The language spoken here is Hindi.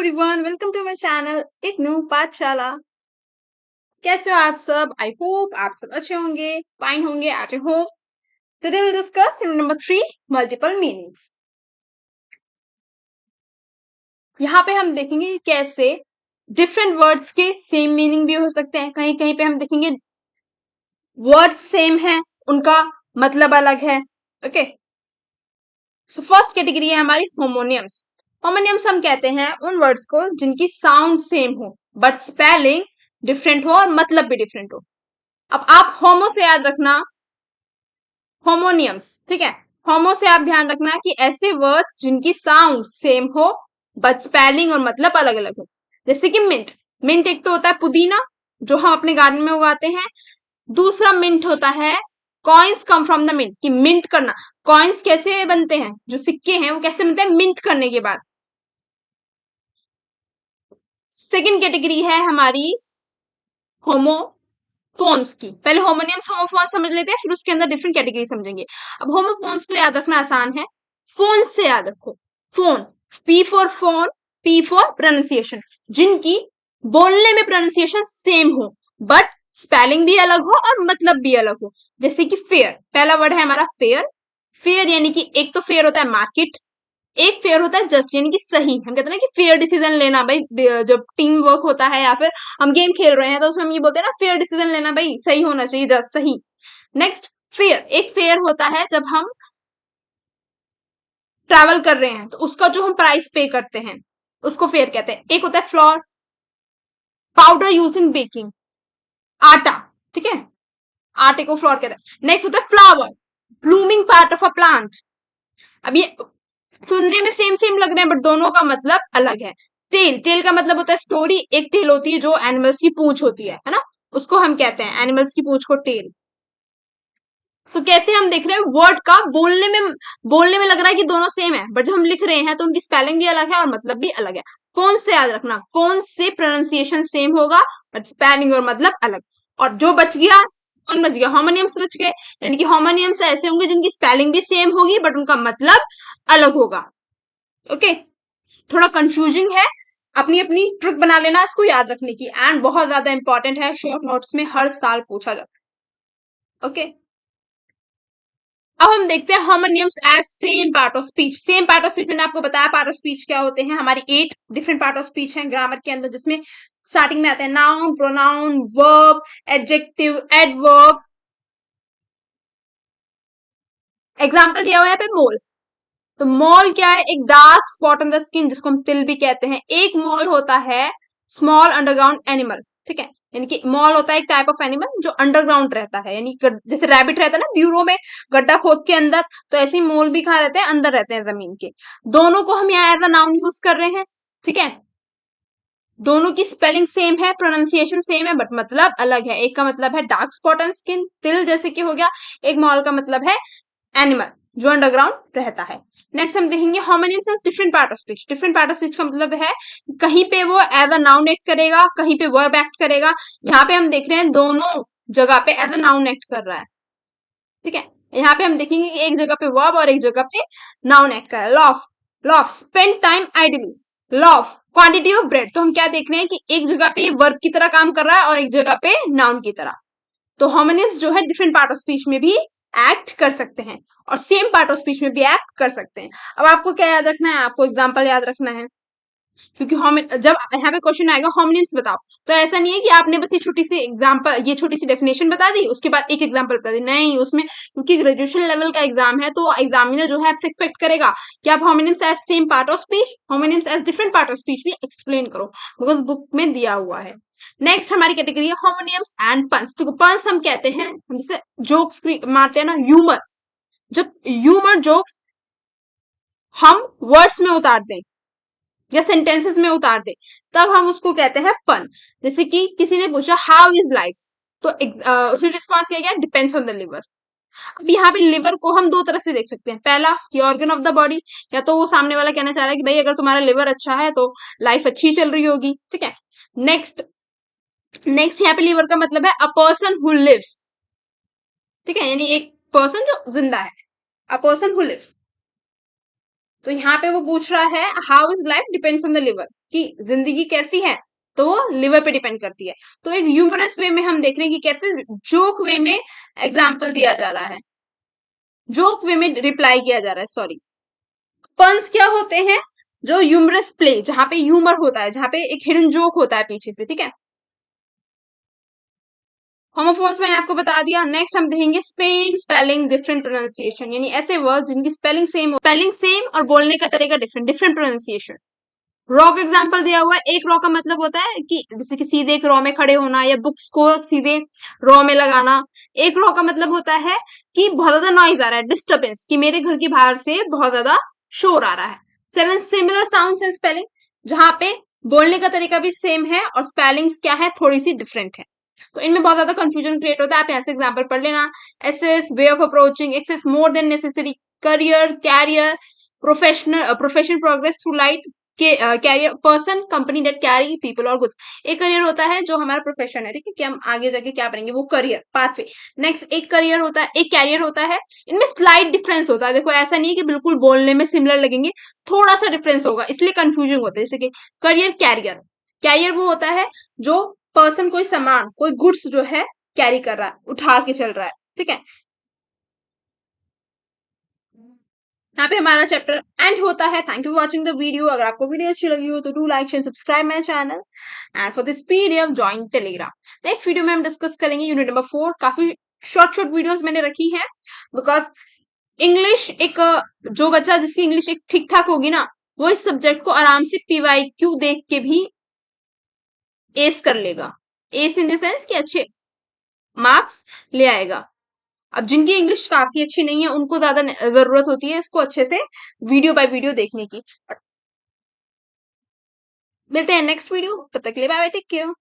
Everyone, welcome to my channel एक न्यू पाठशाला। कैसे हो आप सब? आई होप आप सब अच्छे होंगे, फाइन होंगे at home. Today will discuss unit number 3 multiple meanings. यहाँ पे हम देखेंगे कि कैसे डिफरेंट वर्ड्स के सेम मीनिंग भी हो सकते हैं। कहीं कहीं पे हम देखेंगे वर्ड्स सेम है, उनका मतलब अलग है। ओके, सो फर्स्ट कैटेगरी है हमारी होमोनियम्स। होमोनियम्स हम कहते हैं उन वर्ड्स को जिनकी साउंड सेम हो बट स्पेलिंग डिफरेंट हो और मतलब भी डिफरेंट हो। अब आप होमो से याद रखना, होमोनियम्स, ठीक है। होमो से आप ध्यान रखना कि ऐसे वर्ड्स जिनकी साउंड सेम हो बट स्पेलिंग और मतलब अलग अलग हो। जैसे कि मिंट। मिंट एक तो होता है पुदीना जो हम अपने गार्डन में उगाते हैं। दूसरा मिंट होता है coins come from the mint, कि मिंट करना। कॉइन्स कैसे बनते हैं, जो सिक्के हैं वो कैसे बनते हैं? मिंट करने के बाद। सेकेंड कैटेगरी है हमारी होमोफोन्स की। पहले होमोनियम्स होमोफोन्स समझ लेते हैं, फिर उसके अंदर डिफरेंट कैटेगरी समझेंगे। अब होमोफोन्स को याद रखना आसान है, फोन से याद रखो। Phone, P for phone, P for pronunciation, जिनकी बोलने में प्रोनाउंसिएशन सेम हो बट स्पेलिंग भी अलग हो और मतलब भी अलग हो। जैसे कि फेयर, पहला वर्ड है हमारा फेयर। फेयर यानी कि एक तो फेयर होता है मार्केट, एक फेयर होता है जस्ट, यानी कि सही। हम कहते हैं ना कि फेयर डिसीजन लेना भाई, जब टीम वर्क होता है या फिर हम गेम खेल रहे हैं तो उसमें हम ये बोलते हैं ना फेयर डिसीजन लेना भाई, सही होना चाहिए, जस्ट सही। नेक्स्ट फेयर, एक फेयर होता है जब हम ट्रैवल कर रहे हैं तो उसका जो हम प्राइस पे करते हैं उसको फेयर कहते हैं। एक होता है floor, powder use in baking, आटा, ठीक है, आटे को फ्लोर कहते हैं। नेक्स्ट होता है flower, blooming part of a plant. अब ये सुनने में सेम सेम लग रहे हैं बट दोनों का मतलब अलग है। टेल, टेल का मतलब होता है स्टोरी। एक टेल होती है जो एनिमल्स की पूंछ होती है ना, उसको हम कहते हैं एनिमल्स की पूंछ को टेल। सो कैसे हम देख रहे हैं वर्ड का बोलने में लग रहा है कि दोनों सेम है बट जब हम लिख रहे हैं तो उनकी स्पेलिंग भी अलग है और मतलब भी अलग है। फोन से याद रखना, फोन से प्रोनाउंसिएशन सेम होगा बट स्पेलिंग और मतलब अलग। और जो बच गया, कौन बच गया? होमोनियम्स बच गए, यानी कि होमोनियम्स ऐसे होंगे जिनकी स्पेलिंग भी सेम होगी बट उनका मतलब अलग होगा। ओके, थोड़ा कंफ्यूजिंग है, अपनी अपनी ट्रिक बना लेना इसको याद रखने की, एंड बहुत ज्यादा इंपॉर्टेंट है, शॉर्ट नोट्स में हर साल पूछा जाता है। ओके, अब हम देखते हैं homonyms as same part of speech. Same part of speech मैंने आपको बताया पार्ट ऑफ स्पीच क्या होते हैं। हमारी 8 डिफरेंट पार्ट ऑफ स्पीच हैं ग्रामर के अंदर, जिसमें स्टार्टिंग में आते हैं noun, pronoun, verb, adjective, adverb. Example दिया हुआ है पे मोल। तो मॉल क्या है? एक dark spot on the skin जिसको हम तिल भी कहते हैं। एक मॉल होता है स्मॉल अंडरग्राउंड एनिमल, ठीक है, यानी कि मॉल होता है एक टाइप ऑफ एनिमल जो अंडरग्राउंड रहता है, यानी जैसे रैबिट रहता है ना ब्यूरो में, गड्ढा खोद के अंदर, तो ऐसे ही मोल भी कहाँ रहते हैं? अंदर रहते हैं जमीन के। दोनों को हम यहाँ एज अ नाउन यूज कर रहे हैं, ठीक है। दोनों की स्पेलिंग सेम है, प्रोनाउंसिएशन सेम है बट मतलब अलग है। एक का मतलब है डार्क स्पॉट ऑन स्किन, तिल जैसे कि हो गया। एक मॉल का मतलब है एनिमल जो अंडरग्राउंड रहता है। नेक्स्ट हम देखेंगे homonyms as different part of speech. Different part of speech का मतलब है कहीं पे वो एज अ नाउन एक्ट करेगा, कहीं पे वर्ब एक्ट करेगा। यहाँ पे हम देख रहे हैं दोनों जगह पे एज अ नाउन एक्ट कर रहा है, ठीक है। यहाँ पे हम देखेंगे कि एक जगह पे वर्ब और एक जगह पे नाउन एक्ट कर रहा है। Loaf, loaf spend time ideally, loaf quantity of bread. तो हम क्या देख रहे हैं कि एक जगह पे वर्ब की तरह काम कर रहा है और एक जगह पे नाउन की तरह। तो होमोनिम्स जो है डिफरेंट पार्ट ऑफ स्पीच में भी एक्ट कर सकते हैं और सेम पार्ट ऑफ स्पीच में भी एक्ट कर सकते हैं। अब आपको क्या याद रखना है? आपको एग्जांपल याद रखना है, क्योंकि हम जब यहाँ पे क्वेश्चन आएगा होमोनिम्स बताओ, तो ऐसा नहीं है कि आपने बस ये छोटी सी एग्जांपल, ये छोटी सी डेफिनेशन बता दी उसके बाद एक एग्जांपल बता दी, नहीं। उसमें क्योंकि ग्रेजुएशन लेवल का एग्जाम है तो एग्जामिनर जो है आपसे एक्सपेक्ट करेगा कि आप homonyms as same part of speech, homonyms as different part of speech भी एक्सप्लेन करो, बिकॉज बुक में दिया हुआ है। नेक्स्ट हमारी कैटेगरी है होमोनिम्स एंड पंस। तो पंस हम कहते हैं जैसे जोक्स मारते हैं ना, ह्यूमर। जब ह्यूमर जोक्स हम वर्ड्स में उतार दें या सेंटेंसेस में उतार दे तब हम उसको कहते हैं पन। जैसे कि किसी ने पूछा हाउ इज लाइफ, तो उसने रिस्पॉन्स किया गया डिपेंड्स ऑन द लिवर। अब यहाँ पे लिवर को हम दो तरह से देख सकते हैं। पहला, ये ऑर्गन ऑफ द बॉडी, या तो वो सामने वाला कहना चाह रहा है कि भाई अगर तुम्हारा लिवर अच्छा है तो लाइफ अच्छी चल रही होगी, ठीक है। नेक्स्ट, यहाँ पे लिवर का मतलब है अ पर्सन हु लिव्स, ठीक है, यानी एक पर्सन जो जिंदा है, अ पर्सन हु लिव्स। तो यहाँ पे वो पूछ रहा है how is life depends on the liver, कि जिंदगी कैसी है, तो वो लिवर पे डिपेंड करती है। तो एक ह्यूमरस वे में हम देख रहे हैं कि कैसे जोक वे में एग्जाम्पल दिया जा रहा है, जोक वे में रिप्लाई किया जा रहा है, सॉरी। पंस क्या होते हैं? जो ह्यूमरस प्ले, जहां पे ह्यूमर होता है, जहां पे एक हिडन जोक होता है पीछे से, ठीक है। होमोफोन्स मैंने आपको बता दिया। नेक्स्ट हम देखेंगे स्पेलिंग, स्पेलिंग, डिफरेंट प्रोनाउंसिएशन, यानी ऐसे वर्ड जिनकी स्पेलिंग सेम और बोलने का तरीका डिफरेंट, डिफरेंट प्रोनाउंसिएशन। रॉ का एग्जाम्पल दिया हुआ है। एक रॉ का मतलब होता है कि जैसे कि सीधे एक रॉ में खड़े होना या बुक्स को सीधे रॉ में लगाना। एक रॉ का मतलब होता है कि बहुत ज्यादा नॉइज आ रहा है, डिस्टर्बेंस, कि मेरे घर के बाहर से बहुत ज्यादा शोर आ रहा है। 7 सिमिलर साउंड्स एंड स्पेलिंग, जहां पे बोलने का तरीका भी सेम है और स्पेलिंग्स क्या है, थोड़ी सी डिफरेंट है। तो इनमें बहुत ज्यादा कंफ्यूजन क्रिएट होता है। आप यहाँ से एग्जाम्पल पढ़ लेना। Access, way of approaching, excess more than necessary, career, carrier, profession, progress through life, carrier, person, company that carry people और गुड्स। एक करियर होता है जो हमारा प्रोफेशन है, ठीक है, कि हम आगे जाके क्या बनेंगे, वो करियर पाथवे। नेक्स्ट एक करियर होता है, एक कैरियर होता है। इनमें स्लाइट डिफरेंस होता है। देखो ऐसा नहीं है कि बिल्कुल बोलने में सिमिलर लगेंगे, थोड़ा सा डिफरेंस होगा, इसलिए कंफ्यूजन होता है। जैसे कि करियर, कैरियर, कैरियर वो होता है जो पर्सन कोई सामान, कोई गुड्स जो है कैरी कर रहा है, उठा के चल रहा है, ठीक है। यहाँ पे हमारा चैप्टर एंड होता है। Thank you for watching the video. अगर आपको वीडियो अच्छी लगी हो तो do like share subscribe my channel and for this PDF join Telegram. Next video में हम डिस्कस करेंगे यूनिट नंबर 4। काफी शॉर्ट शॉर्ट वीडियोस मैंने रखी है बिकॉज इंग्लिश एक जो बच्चा जिसकी इंग्लिश एक ठीक ठाक होगी ना, वो इस सब्जेक्ट को आराम से पीवाईक्यू देख के भी एस कर लेगा। एस इन द सेंस कि अच्छे मार्क्स ले आएगा। अब जिनकी इंग्लिश काफी अच्छी नहीं है उनको ज्यादा जरूरत होती है इसको अच्छे से वीडियो बाय वीडियो देखने की। मिलते हैं नेक्स्ट वीडियो, तब तक के लिए बाय बाय, टेक केयर।